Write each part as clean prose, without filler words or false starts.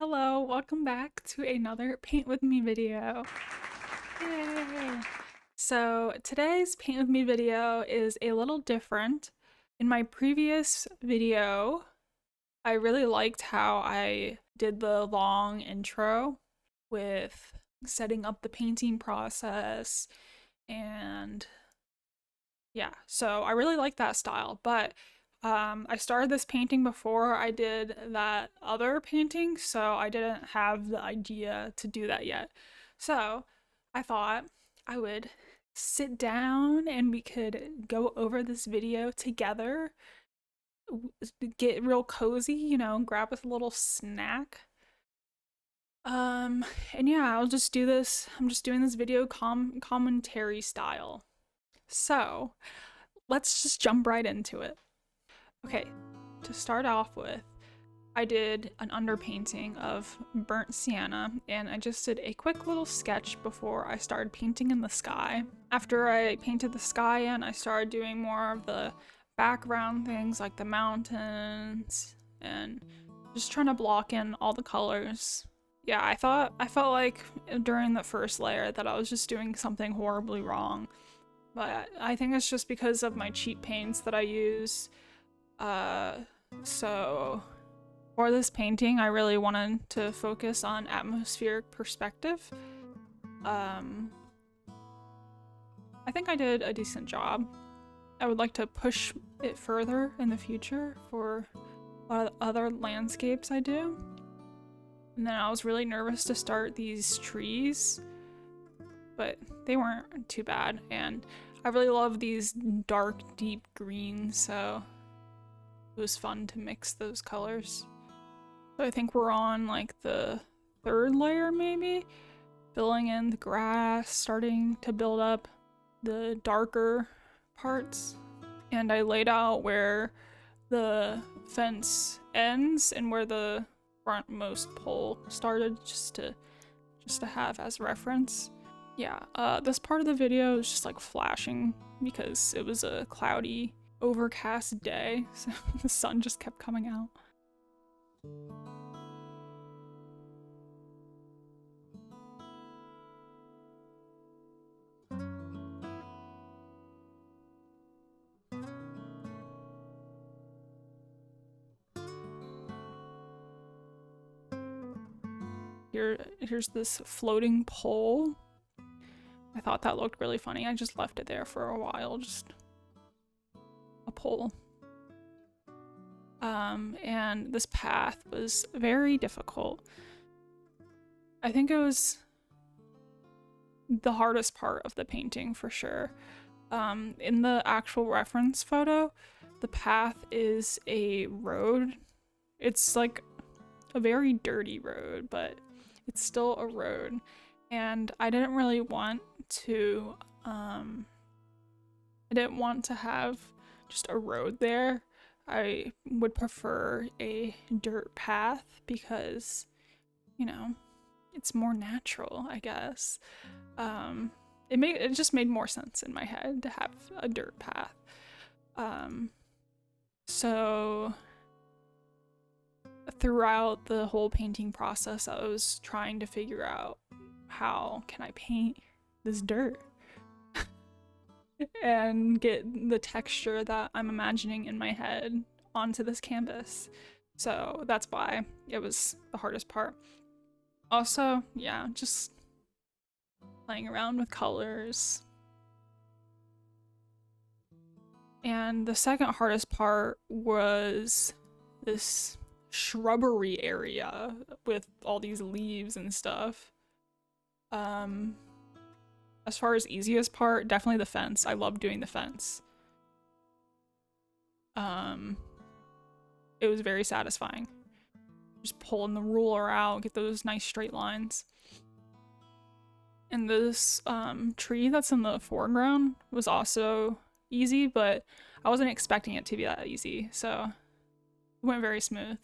Hello, welcome back to another Paint With Me video. Yay! So today's Paint With Me video is a little different. In my previous video, I really liked how I did the long intro with setting up the painting process and yeah, so I really like that style, but I started this painting before I did that other painting, so I didn't have the idea to do that yet. So I thought I would sit down and we could go over this video together, get real cozy, grab a little snack. And yeah, I'll just do this. I'm just doing this video commentary style. So let's just jump right into it. Okay, to start off with, I did an underpainting of burnt sienna, and I just did a quick little sketch before I started painting in the sky. After I painted the sky in, I started doing more of the background things like the mountains and just trying to block in all the colors. Yeah, I felt like during the first layer that I was just doing something horribly wrong, but I think it's just because of my cheap paints that I use. So for this painting, I really wanted to focus on atmospheric perspective. I think I did a decent job. I would like to push it further in the future for other landscapes I do. And then I was really nervous to start these trees, but they weren't too bad. And I really love these dark, deep greens, so it was fun to mix those colors. So I think we're on like the third layer maybe, filling in the grass, starting to build up the darker parts. And I laid out where the fence ends and where the frontmost pole started just to have as reference. Yeah, this part of the video is just like flashing because it was a cloudy, overcast day, so the sun just kept coming out. Here's this floating pole. I thought that looked really funny. I just left it there for a while, just a pole. And this path was very difficult. I think it was the hardest part of the painting for sure. In the actual reference photo, the path is a road. It's like a very dirty road, but it's still a road. And I didn't really want to, I didn't want to have just a road there. I would prefer a dirt path because, it's more natural, I guess. It just made more sense in my head to have a dirt path. So throughout the whole painting process, I was trying to figure out how can I paint this dirt and get the texture that I'm imagining in my head onto this canvas. So that's why it was the hardest part. Also, yeah, just playing around with colors. And the second hardest part was this shrubbery area with all these leaves and stuff. As far as easiest part, definitely the fence. I love doing the fence. It was very satisfying. Just pulling the ruler out, get those nice straight lines. And this tree that's in the foreground was also easy, but I wasn't expecting it to be that easy, so it went very smooth.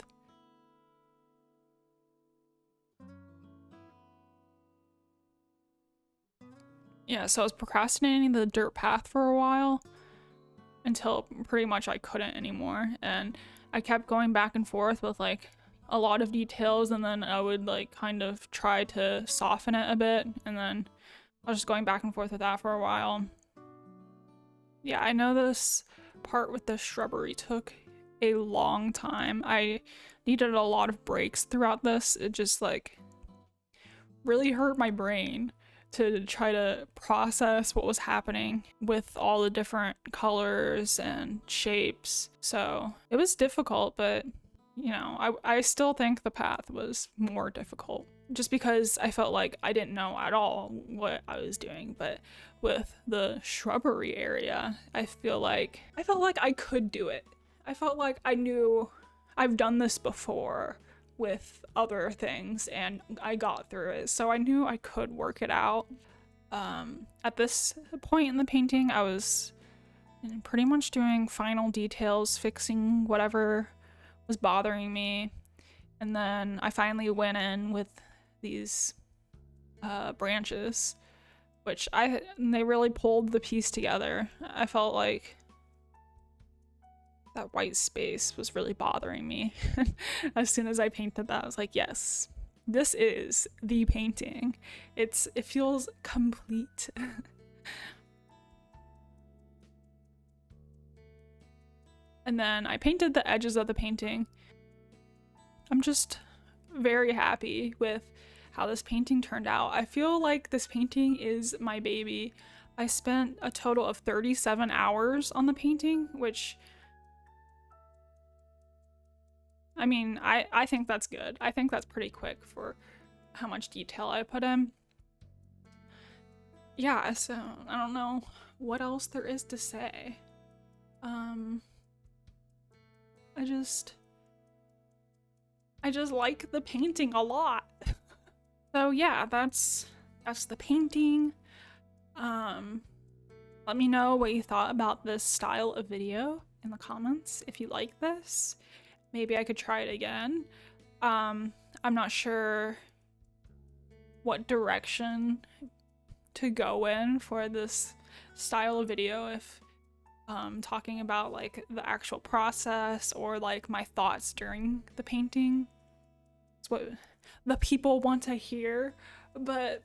Yeah, so I was procrastinating the dirt path for a while until pretty much I couldn't anymore, and I kept going back and forth with like a lot of details, and then I would like kind of try to soften it a bit, and then I was just going back and forth with that for a while. Yeah, I know this part with the shrubbery took a long time. I needed a lot of breaks throughout this. It just like really hurt my brain to try to process what was happening with all the different colors and shapes. So it was difficult, but you know, I still think the path was more difficult just because I felt like I didn't know at all what I was doing. But with the shrubbery area, I felt like I could do it. I felt like I knew I've done this before with other things and I got through it, so I knew I could work it out. At this point in the painting, I was pretty much doing final details, fixing whatever was bothering me, and then I finally went in with these branches, which they really pulled the piece together. I felt like that white space was really bothering me. As soon as I painted that, I was like, yes, this is the painting. It feels complete. And then I painted the edges of the painting. I'm just very happy with how this painting turned out. I feel like this painting is my baby. I spent a total of 37 hours on the painting, which, I mean, I think that's good. I think that's pretty quick for how much detail I put in. Yeah, so I don't know what else there is to say. I just like the painting a lot. So yeah, that's the painting. Let me know what you thought about this style of video in the comments if you like this. Maybe I could try it again. I'm not sure what direction to go in for this style of video, if talking about like the actual process or like my thoughts during the painting. It's what the people want to hear, but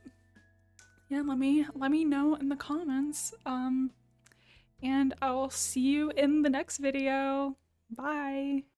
yeah, let me know in the comments. And I'll see you in the next video. Bye.